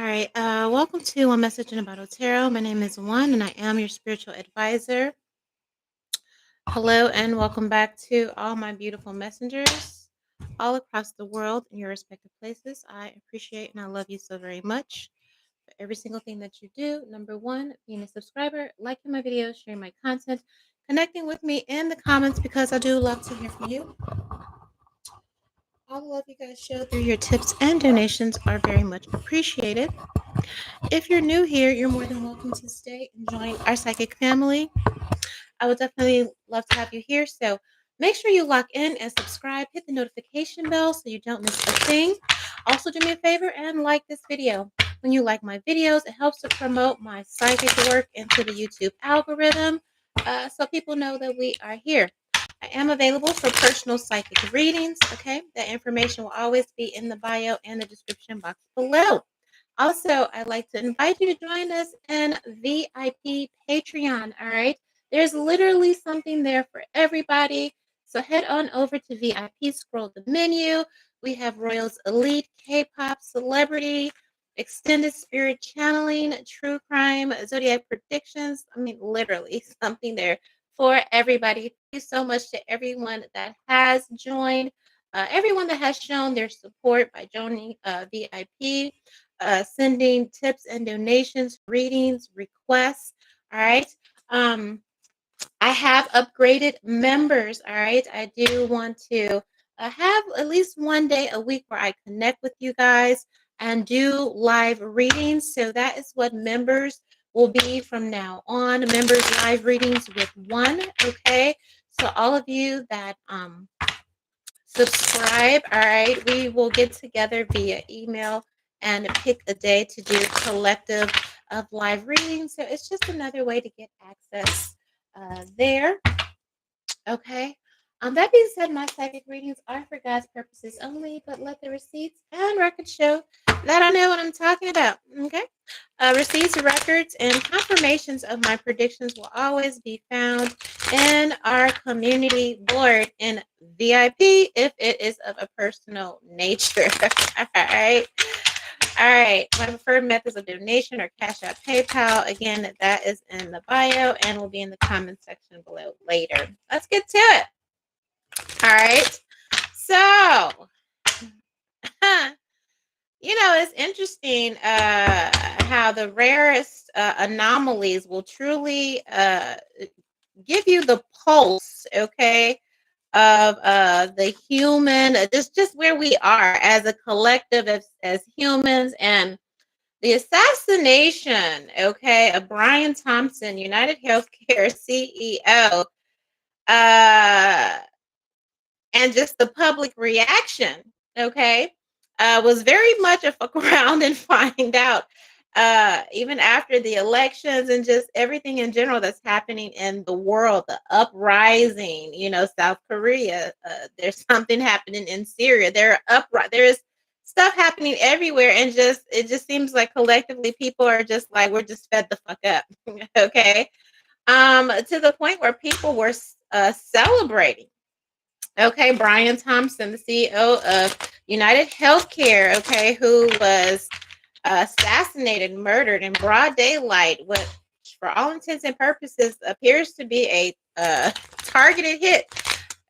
right. Welcome to One Message in a Bottle Tarot. My name is One, and I am your spiritual advisor. Hello, and welcome back to all my beautiful messengers all across the world in your respective places. I appreciate and I love you so very much for every single thing that you do. Number one, being a subscriber, liking my videos, sharing my content, connecting with me in the comments because I do love to hear from you. All the love you guys show through your tips and donations are very much appreciated. If you're new here, you're more than welcome to stay and join our psychic family. I would definitely love to have you here. So make sure you lock in and subscribe. Hit the notification bell so you don't miss a thing. Also, do me a favor and like this video. When you like my videos, it helps to promote my psychic work into the YouTube algorithm so people know that we are here. I am available for personal psychic readings. Okay, that information will always be in the bio and the description box below. Also, I'd like to invite you to join us in VIP Patreon. All right. There's literally something there for everybody. So head on over to VIP, scroll the menu. We have Royals Elite, K-pop, Celebrity, Extended Spirit Channeling, True Crime, Zodiac Predictions. I mean, literally something there for everybody. Thank you so much to everyone that has joined, everyone that has shown their support by joining VIP, sending tips and donations, readings, requests. All right. I have upgraded members. All right. I do want to have at least one day a week where I connect with you guys and do live readings. So that is what members will be from now on. Members live readings with one. Okay. So all of you that subscribe, all right, we will get together via email and pick a day to do collective of live readings. So it's just another way to get access there. Okay. That being said, my psychic readings are for God's purposes only, but let the receipts and records show that I know what I'm talking about. Okay. Receipts, records, and confirmations of my predictions will always be found in our community board in VIP if it is of a personal nature. All right. All right. My preferred methods of donation are Cash App, PayPal. Again, that is in the bio and will be in the comment section below later. Let's get to it. All right. So, it's interesting how the rarest anomalies will truly give you the pulse, okay, of the human, just where we are as a collective, as humans. And the assassination, okay, of Brian Thompson, United Healthcare CEO, and just the public reaction, okay, was very much a fuck around and find out, even after the elections and just everything in general that's happening in the world, the uprising, South Korea, there's something happening in Syria, there's stuff happening everywhere, and it just seems like collectively people are just like, we're just fed the fuck up. Okay, to the point where people were celebrating. Okay, Brian Thompson, the CEO of United Healthcare, okay, who was assassinated, murdered in broad daylight, which, for all intents and purposes, appears to be a targeted hit.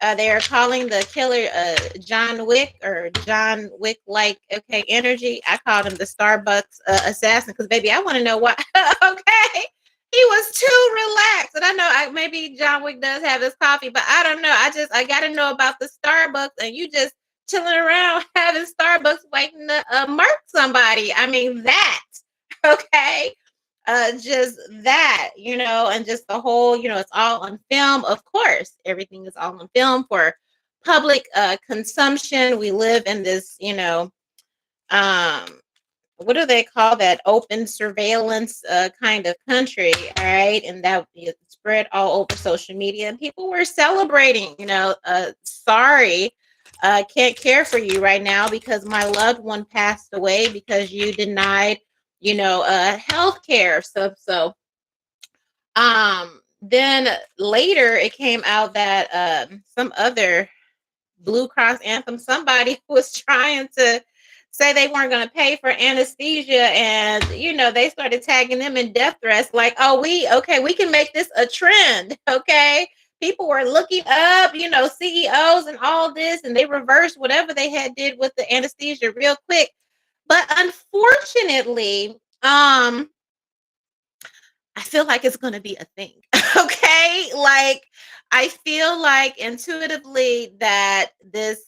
They are calling the killer John Wick, or John Wick like, okay, energy. I called him the Starbucks assassin because, baby, I want to know why. Okay. He was too relaxed. And I know maybe John Wick does have his coffee, but I don't know. I got to know about the Starbucks, and you just chilling around having Starbucks waiting to murk somebody. I mean, that, okay? Just that, and just the whole, it's all on film. Of course, everything is all on film for public consumption. We live in this, what do they call that? Open surveillance kind of country, all right? And that spread all over social media, and people were celebrating, sorry, can't care for you right now because my loved one passed away because you denied, health care. Then later it came out that some other Blue Cross Anthem, somebody was trying to say they weren't going to pay for anesthesia, and they started tagging them in death threats, like, oh, we can make this a trend. Okay, people were looking up, CEOs and all this, and they reversed whatever they had did with the anesthesia real quick. But unfortunately, I feel like it's going to be a thing. Okay, like, I feel like intuitively that this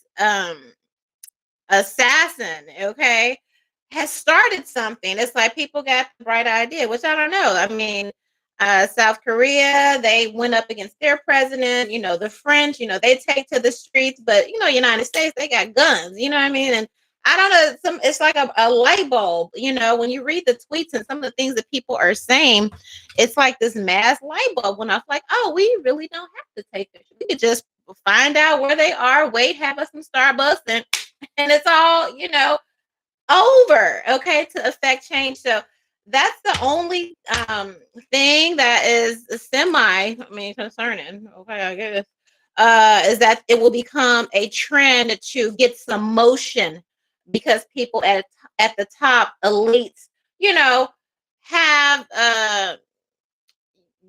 assassin, okay, has started something. It's like people got the bright idea, which I don't know. I mean, South Korea, they went up against their president. The French, they take to the streets, but United States, they got guns. You know what I mean? And I don't know. It's like a light bulb. When you read the tweets and some of the things that people are saying, it's like this mass light bulb went off. Like, oh, we really don't have to take this. We could just find out where they are. Wait, have us some Starbucks, and it's all over, okay, to affect change. So that's the only thing that is concerning, okay, I guess, is that it will become a trend to get some motion, because people at the top elites, have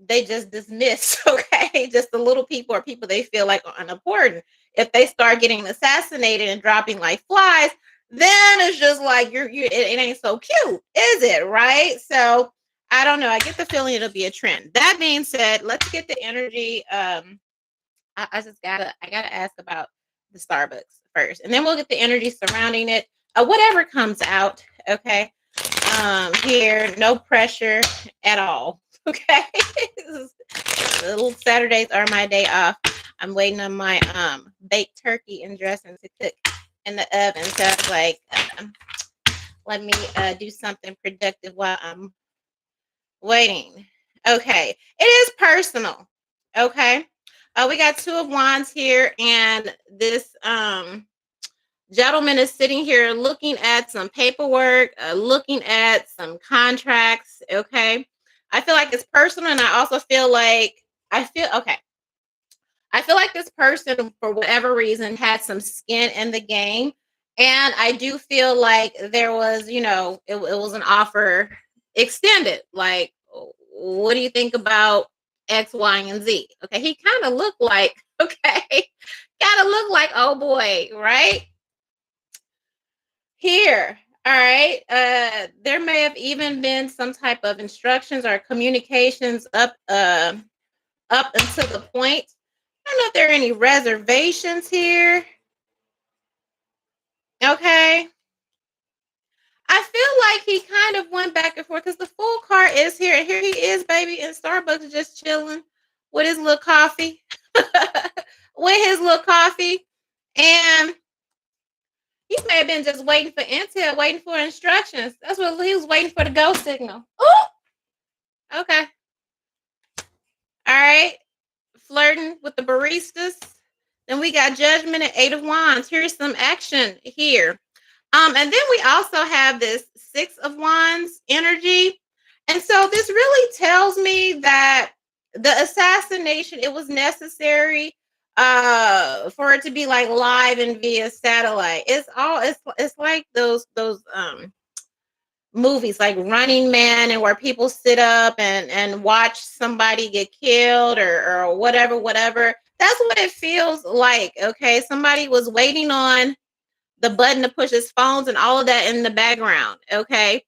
they just dismiss, okay, just the little people or people they feel like are unimportant. If they start getting assassinated and dropping like flies, then it's just like it ain't so cute, is it? Right? So I don't know. I get the feeling it'll be a trend. That being said, let's get the energy. I gotta ask about the Starbucks first, and then we'll get the energy surrounding it. Whatever comes out, okay. Here, no pressure at all. Okay. Little Saturdays are my day off. I'm waiting on my baked turkey and dressing to cook in the oven. So I was like, let me do something productive while I'm waiting. Okay. It is personal. Okay. We got Two of Wands here, and this gentleman is sitting here looking at some paperwork, looking at some contracts. Okay. I feel like it's personal, and I also feel like okay. I feel like this person, for whatever reason, had some skin in the game. And I do feel like there was, it was an offer extended. Like, what do you think about X, Y, and Z? Okay. He kind of looked like, okay, kind of looked like, oh boy, right? Here. All right. There may have even been some type of instructions or communications up until the point. I don't know if there are any reservations here. Okay. I feel like he kind of went back and forth, because the full car is here. And here he is, baby, in Starbucks, just chilling with his little coffee. With his little coffee. And he may have been just waiting for intel, waiting for instructions. That's what he was waiting for, the go signal. Oh, okay. All right. Flirting with the baristas. Then we got Judgment and Eight of Wands. Here's some action here. And then we also have this Six of Wands energy. And so this really tells me that the assassination, it was necessary for it to be like live and via satellite. It's like those movies like Running Man, and where people sit up and watch somebody get killed, or whatever. That's what it feels like. Okay. Somebody was waiting on the button to push his phones and all of that in the background. Okay.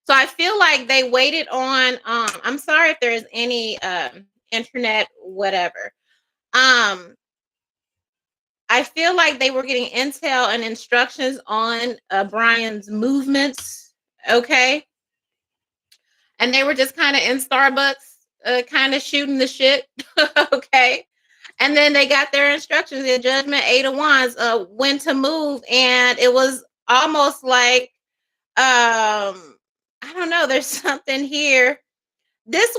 So I feel like they waited on, I'm sorry if there's any internet, whatever. I feel like they were getting intel and instructions on Brian's movements. Okay. And they were just kind of in Starbucks, kind of shooting the shit. Okay. And then they got their instructions in Judgment, Eight of Wands, when to move. And it was almost like, I don't know, there's something here. This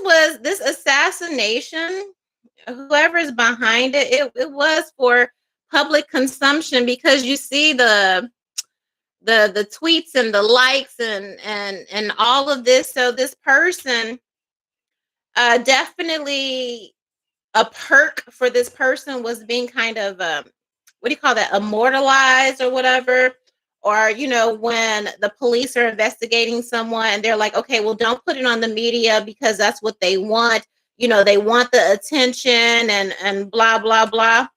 assassination, whoever is behind it was for public consumption, because you see the tweets and the likes and all of this. So this person, definitely a perk for this person was being kind of what do you call that, immortalized or whatever, or when the police are investigating someone and they're like, okay, well, don't put it on the media because that's what they want. They want the attention and blah blah blah.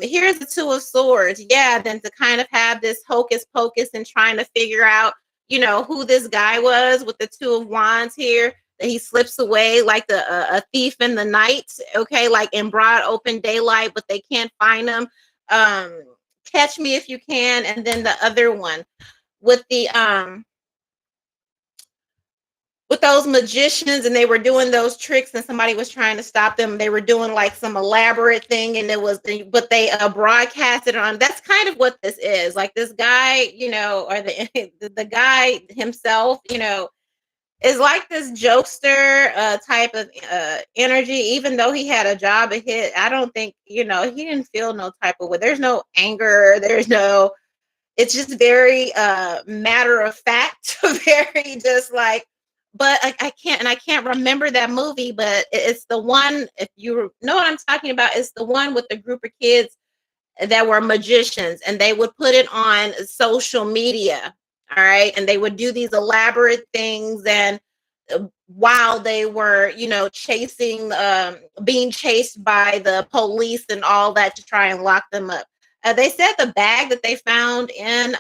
Here's the two of swords. Yeah, then to kind of have this hocus pocus and trying to figure out who this guy was with the two of wands here, that he slips away like a thief in the night, okay, like in broad open daylight, but they can't find him. um Catch Me If You Can. And then the other one with the with those magicians, and they were doing those tricks and somebody was trying to stop them. They were doing like some elaborate thing, and but they broadcasted on. That's kind of what this is. Like this guy, or the guy himself, is like this jokester type of energy. Even though he had a job ahead, I don't think, he didn't feel no type of way. There's no anger. There's no, it's just very matter of fact, very just like, but I can't remember that movie, but it's the one, if you know what I'm talking about, it's the one with the group of kids that were magicians, and they would put it on social media. All right. And they would do these elaborate things. And while they were, chasing, being chased by the police and all that to try and lock them up. They said the bag that they found in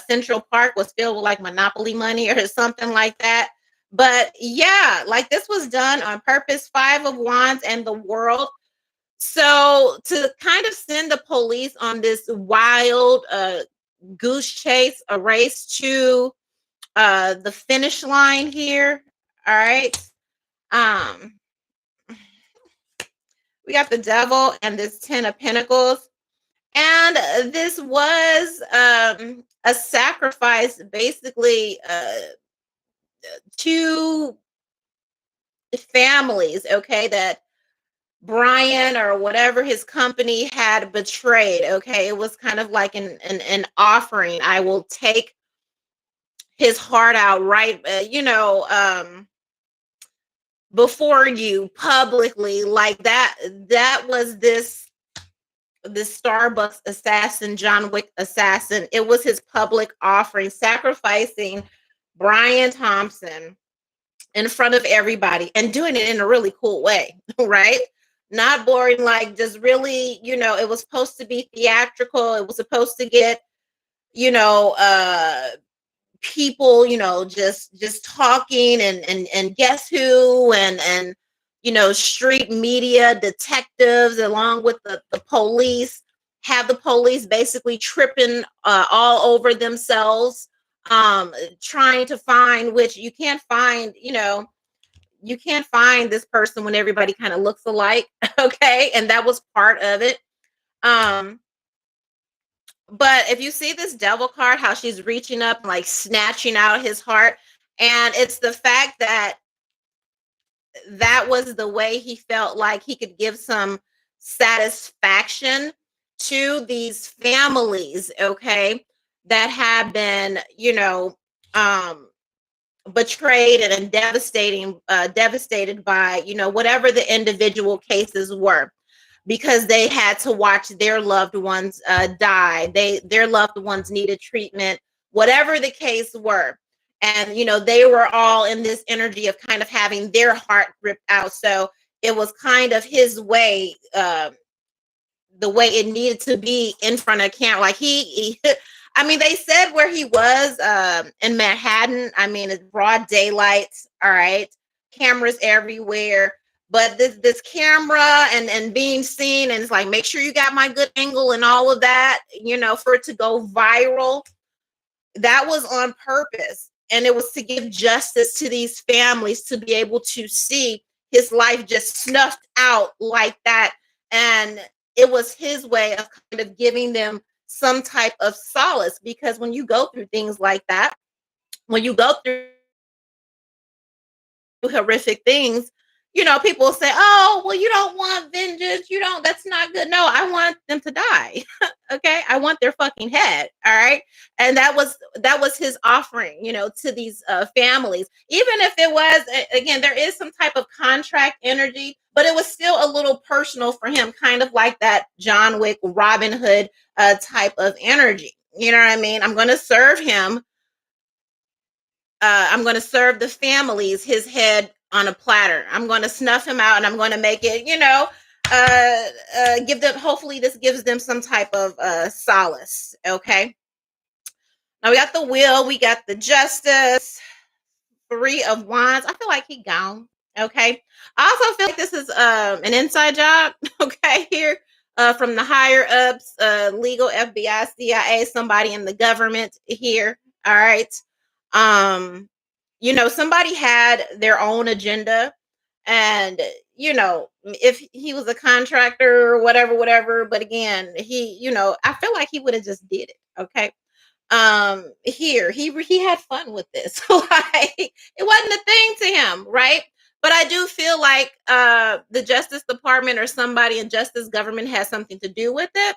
Central Park was filled with like Monopoly money or something like that. But yeah, like this was done on purpose. Five of Wands and the World. So to kind of send the police on this wild goose chase, a race to the finish line here. All right. Um, we got the Devil and this Ten of Pentacles. And this was a sacrifice, basically, to families, okay, that Brian or whatever his company had betrayed. Okay, it was kind of like an offering. I will take his heart out, right? Before you publicly, like that. That was this Starbucks assassin, John Wick assassin. It was his public offering, sacrificing Brian Thompson in front of everybody and doing it in a really cool way, right? Not boring, like just really, it was supposed to be theatrical. It was supposed to get, you know, uh people, just talking, and guess who, and street media detectives along with the police, have the police basically tripping all over themselves, trying to find, which you can't find, you can't find this person when everybody kind of looks alike. Okay, and that was part of it. um but if you see this Devil card, how she's reaching up and like snatching out his heart, and it's the fact that that was the way he felt like he could give some satisfaction to these families, okay, that have been, um betrayed and devastated by, whatever the individual cases were, because they had to watch their loved ones die. Their loved ones needed treatment, whatever the case were. And they were all in this energy of kind of having their heart ripped out. So it was kind of his way, the way it needed to be in front of camera. Like he I mean, they said where he was in Manhattan. I mean, it's broad daylight. All right, cameras everywhere. But this camera and being seen, and it's like, make sure you got my good angle and all of that, for it to go viral. That was on purpose, and it was to give justice to these families, to be able to see his life just snuffed out like that. And it was his way of kind of giving them some type of solace, because when you go through things like that, when you go through horrific things, people say, "Oh, well, you don't want vengeance. You don't. That's not good." No, I want them to die. Okay, I want their fucking head. All right, and that was his offering, to these families. Even if it was again, there is some type of contract energy, but it was still a little personal for him, kind of like that John Wick, Robin Hood type of energy. You know what I mean? I'm going to serve him. I'm going to serve the families his head on a platter. I'm going to snuff him out, and I'm going to make it, give them. Hopefully, this gives them some type of solace. Okay. Now we got the will, we got the justice, Three of Wands. I feel like he gone. Okay. I also feel like this is an inside job. Okay, here from the higher ups, legal, FBI, CIA, somebody in the government here. All right. Um, somebody had their own agenda, and if he was a contractor or whatever. But again, I feel like he would have just did it. Okay. Here he had fun with this. Like, it wasn't a thing to him, right? But I do feel like the Justice Department or somebody in Justice government has something to do with it.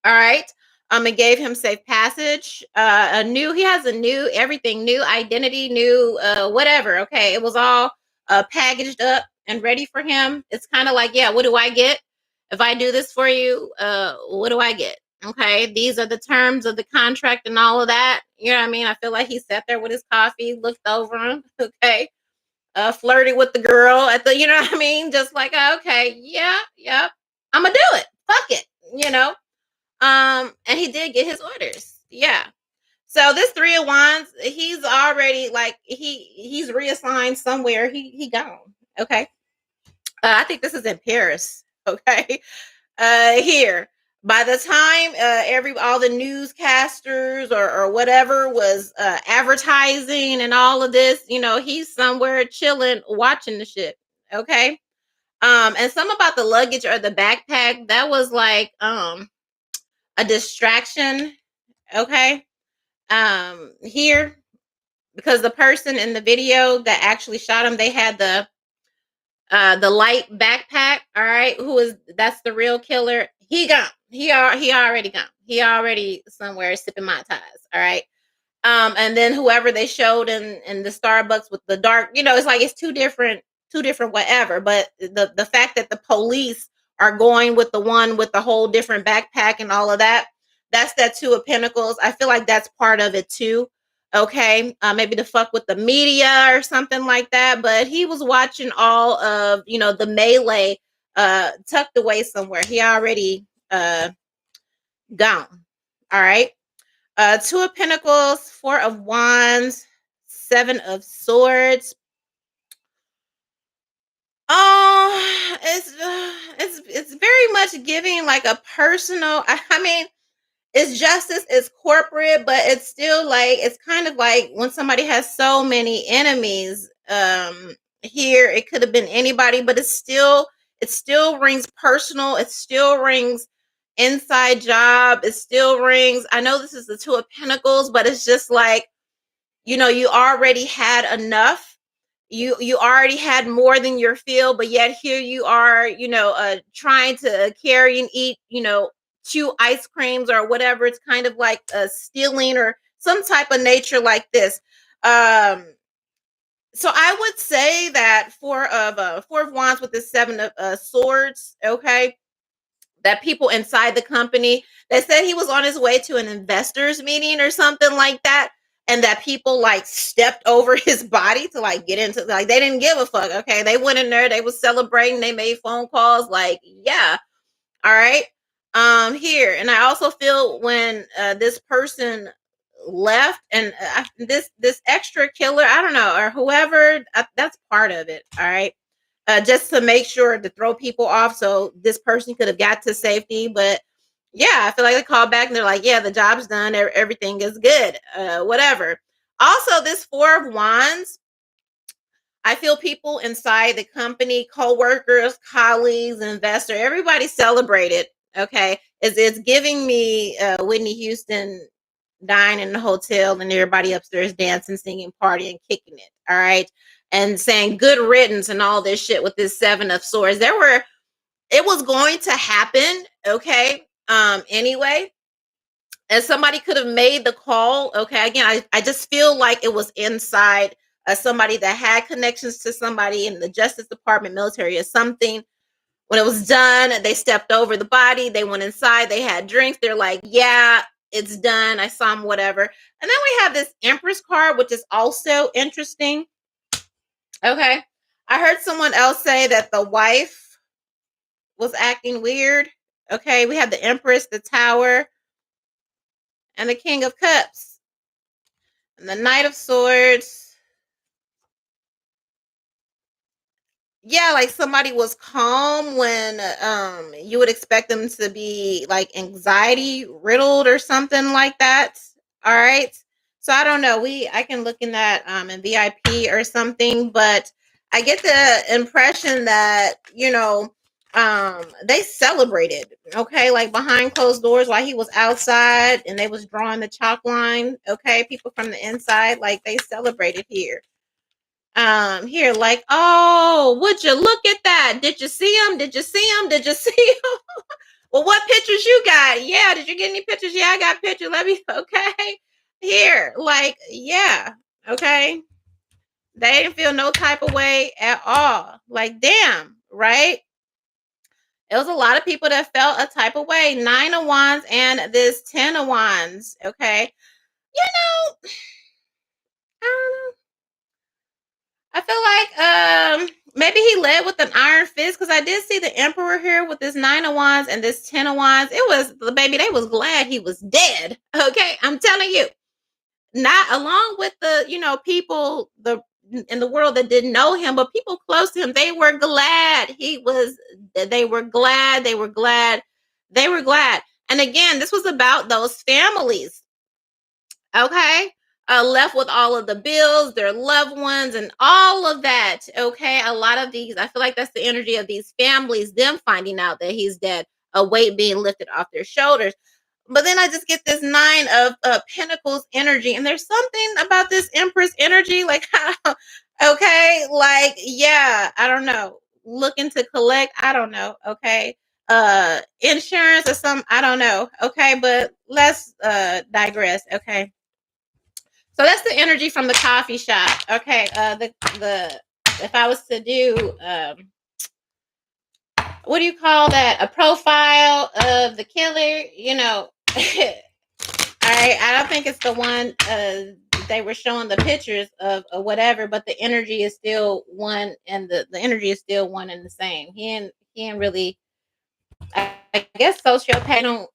All right. It gave him safe passage. He has a new everything, new identity, new whatever. Okay, it was all packaged up and ready for him. It's kind of like, yeah, what do I get if I do this for you? What do I get? Okay, these are the terms of the contract and all of that. You know what I mean? I feel like he sat there with his coffee, looked over him. Okay, flirted with the girl at the, you know what I mean? Just like, okay, yeah, yep, I'm gonna do it. Fuck it, you know. And he did get his orders. Yeah. So this Three of Wands, he's already like he's reassigned somewhere. He gone. Okay. I think this is in Paris. Okay. Here. By the time all the newscasters or whatever was advertising and all of this, he's somewhere chilling, watching the shit. Okay. And some about the luggage or the backpack, that was like a distraction. Okay. Here, because the person in the video that actually shot him, they had the light backpack. All right, that's the real killer. He gone. He already gone. He already somewhere sipping my ties. All right. And then whoever they showed in the Starbucks with the dark, it's like it's two different whatever. But the fact that the police are going with the one with the whole different backpack and all of that, that's that Two of Pentacles. I feel like that's part of it too. Okay, maybe to fuck with the media or something like that. But he was watching all of the melee, tucked away somewhere. He already gone. All right. Two of Pentacles, Four of Wands, Seven of Swords. Oh, it's very much giving like a personal. I mean, it's justice, it's corporate, but it's still like it's kind of like when somebody has so many enemies. Here it could have been anybody, but it still rings personal. It still rings inside job. It still rings. I know this is the Two of Pentacles, but it's just like you already had enough. You already had more than your fill, but yet here you are, trying to carry and eat, chew ice creams or whatever. It's kind of like stealing or some type of nature like this. So I would say that Four of Wands with the Seven of Swords. Okay, that people inside the company, they said he was on his way to an investors meeting or something like that, and that people like stepped over his body to like get into, like, they didn't give a fuck. Okay, they went in there, they was celebrating, they made phone calls, like, yeah. All right. Here, and I also feel when this person left, and this extra killer, I don't know, or whoever, that's part of it. All right, just to make sure to throw people off so this person could have got to safety. But yeah, I feel like they called back and they're like, yeah, the job's done, everything is good, whatever. Also, this Four of Wands, I feel people inside the company, co-workers, colleagues, investor, everybody celebrated. Okay, it's giving me Whitney Houston dying in the hotel and everybody upstairs dancing, singing, partying, kicking it. All right. and saying good riddance and all this shit with this 7 of Swords. It was going to happen, okay? Anyway, and somebody could have made the call. Okay, again, I just feel like it was inside somebody that had connections to somebody in the Justice Department, military, or something. When it was done, they stepped over the body. They went inside. They had drinks. They're like, yeah, it's done. I saw him, whatever. And then we have this Empress card, which is also interesting. Okay. I heard someone else say that the wife was acting weird. Okay. We have the Empress, the Tower, and the King of Cups. And the Knight of Swords. Yeah, like somebody was calm when you would expect them to be like anxiety riddled or something like that. All right. So I don't know. I can look in that in VIP or something, but I get the impression that, they celebrated, okay, like behind closed doors while he was outside and they was drawing the chalk line, okay, people from the inside, like they celebrated here. Here, like, oh, would you look at that? Did you see him? Did you see him? Did you see him? Well, what pictures you got? Yeah, did you get any pictures? Yeah, I got pictures. Let me, okay. Here, like, yeah, okay. They didn't feel no type of way at all. Like, damn, right? It was a lot of people that felt a type of way. 9 of Wands and this 10 of Wands, okay. You know, I don't know. I feel like maybe he led with an iron fist because I did see the Emperor here with this 9 of Wands and this 10 of Wands. It was the baby. They was glad he was dead. Okay, I'm telling you. Not along with the people in the world that didn't know him, but people close to him. They were glad he was. They were glad. They were glad. They were glad. And again, this was about those families. Okay. Left with all of the bills, their loved ones, and all of that. Okay. A lot of these, I feel like that's the energy of these families, them finding out that he's dead, a weight being lifted off their shoulders. But then I just get this 9 of Pentacles energy, and there's something about this Empress energy, like, okay, like, yeah, I don't know, looking to collect, I don't know, okay, insurance or some, I don't know, okay, but let's digress, okay. So that's the energy from the coffee shop. Okay. The if I was to do what do you call that? A profile of the killer, I don't think it's the one they were showing the pictures of or whatever, but the energy is still one and the energy is still one and the same. He ain't really I guess sociopath don't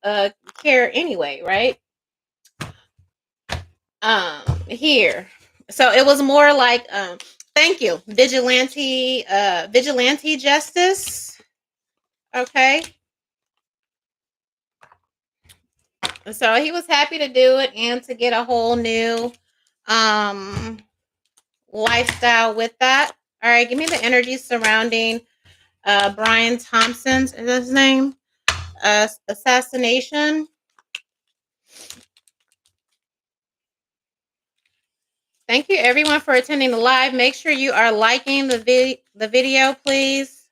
care anyway, right? Here. So it was more like thank you. Vigilante justice. Okay. So he was happy to do it and to get a whole new um lifestyle with that. All right, give me the energy surrounding Brian Thompson's is his name. Assassination. Thank you everyone for attending the live. Make sure you are liking the video, please.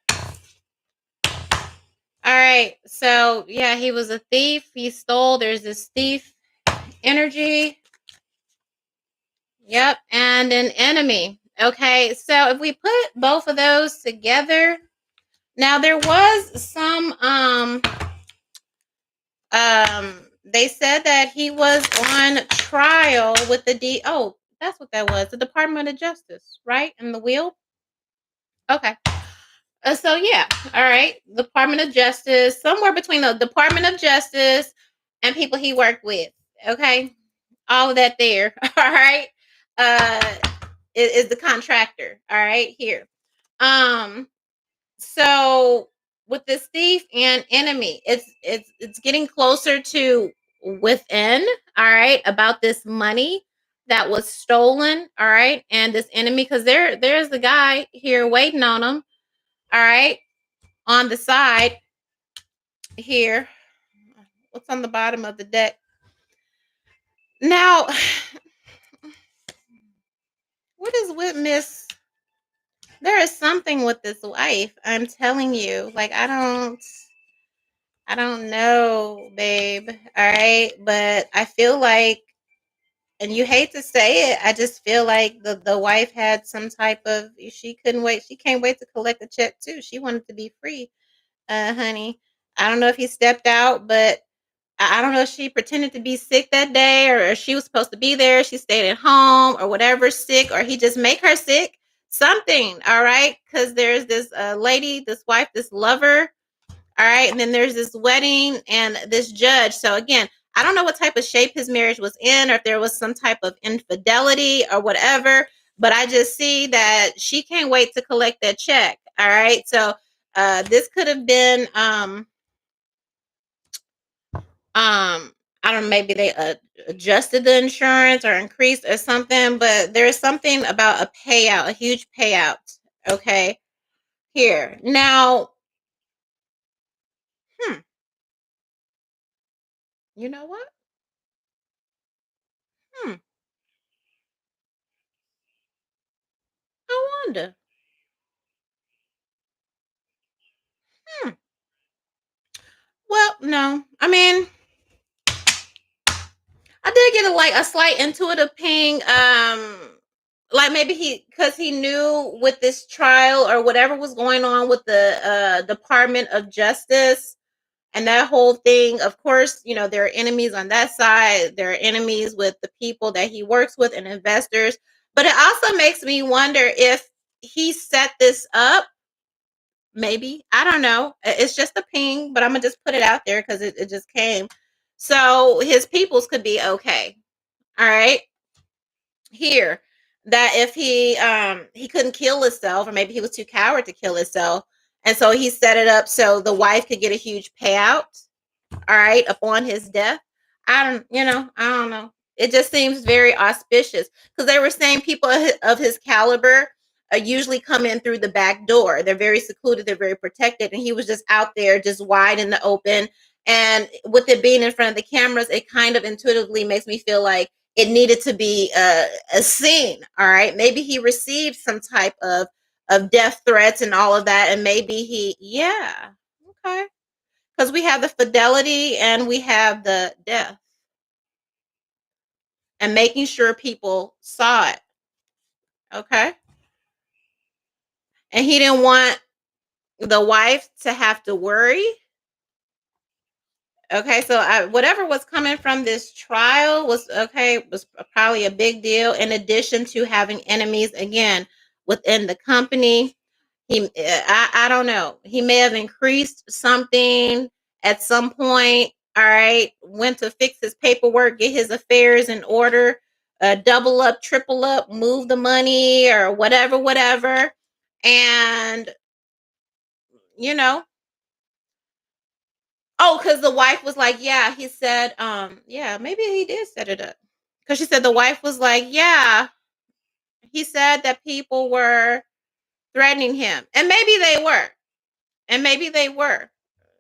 All right. So, yeah, he was a thief. He stole. There's this thief energy. Yep. And an enemy. Okay. So, if we put both of those together, now there was some they said that he was on trial with the oh, that's what that was. The Department of Justice, right? And the wheel. Okay. So yeah, all right. Department of Justice, somewhere between the Department of Justice and people he worked with. Okay, all of that there. All right, uh, is the contractor. All right, here. So with this thief and enemy, it's getting closer to within. All right, about this money that was stolen. All right, and this enemy because there's the guy here waiting on him. All right on the side here. What's on the bottom of the deck? Now, what is with Miss? something with this wife. I'm telling you. Like, I don't know, babe. All right. But I feel like, and you hate to say it, I just feel like the wife had some type of, she couldn't wait. She can't wait to collect the check too. She wanted to be free, honey. I don't know if he stepped out, but I don't know if she pretended to be sick that day, or she was supposed to be there. She stayed at home or whatever, sick, or he just make her sick. Something, all right? Because there's this lady, this wife, this lover, all right? And then there's this wedding and this judge. So again, I don't know what type of shape his marriage was in, or if there was some type of infidelity or whatever. But I just see that she can't wait to collect that check. All right. So this could have been I don't know, maybe they adjusted the insurance or increased or something, but there's something about a payout, a huge payout. Okay. Here. Now, hmm, you know what? Hmm, I wonder. Hmm. Well, no. I mean, I did get a slight intuitive ping. Like maybe because he knew with this trial or whatever was going on with the Department of Justice and that whole thing. Of course, there are enemies on that side. There are enemies with the people that he works with and investors. But it also makes me wonder if he set this up. Maybe, I don't know. It's just a ping, but I'm gonna just put it out there because it just came. So his peoples could be okay. All right. Here, that if he couldn't kill himself, or maybe he was too coward to kill himself, and so he set it up so the wife could get a huge payout, all right, upon his death. I don't know. It just seems very auspicious because they were saying people of his caliber usually come in through the back door. They're very secluded, they're very protected, and he was just out there, just wide in the open. And with it being in front of the cameras, it kind of intuitively makes me feel like it needed to be a scene. All right, maybe he received some type of death threats and all of that, and maybe yeah, okay, because we have the fidelity and we have the death, and making sure people saw it. Okay. And he didn't want the wife to have to worry. Okay. So whatever was coming from this trial was okay, was probably a big deal, in addition to having enemies again within the company. I don't know. He may have increased something at some point. All right, went to fix his paperwork, get his affairs in order, double up, triple up, move the money or whatever, whatever. And you know, oh, because the wife was like, yeah, he said, yeah, maybe he did set it up. Because she said the wife was like, yeah, he said that people were threatening him, and maybe they were. And maybe they were,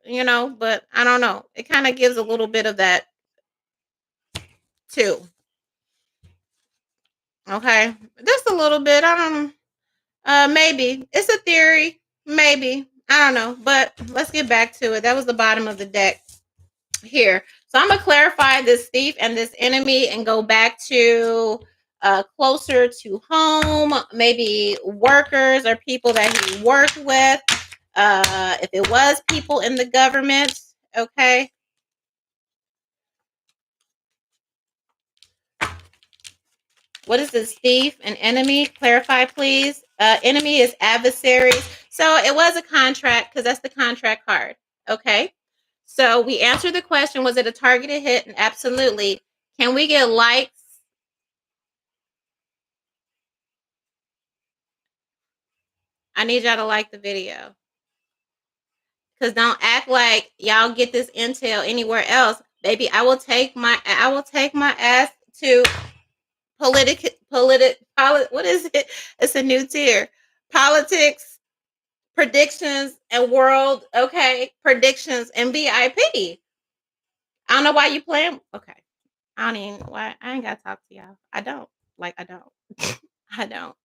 but I don't know. It kind of gives a little bit of that too. Okay. Just a little bit. I don't know. Maybe. It's a theory. Maybe. I don't know. But let's get back to it. That was the bottom of the deck here. So I'm gonna clarify this thief and this enemy and go back to closer to home, maybe workers or people that he worked with. If it was people in the government, okay. What is this thief? An enemy? Clarify, please. Enemy is adversaries. So it was a contract because that's the contract card. Okay. So we answered the question, was it a targeted hit? And absolutely. Can we get likes? I need y'all to like the video. Because don't act like y'all get this intel anywhere else. Baby, I will take my ass to what is it? It's a new tier. Politics, predictions, and world, okay, predictions and VIP. I don't know why you playing. Okay. I don't even why I ain't gotta talk to y'all. I don't. I don't. I don't.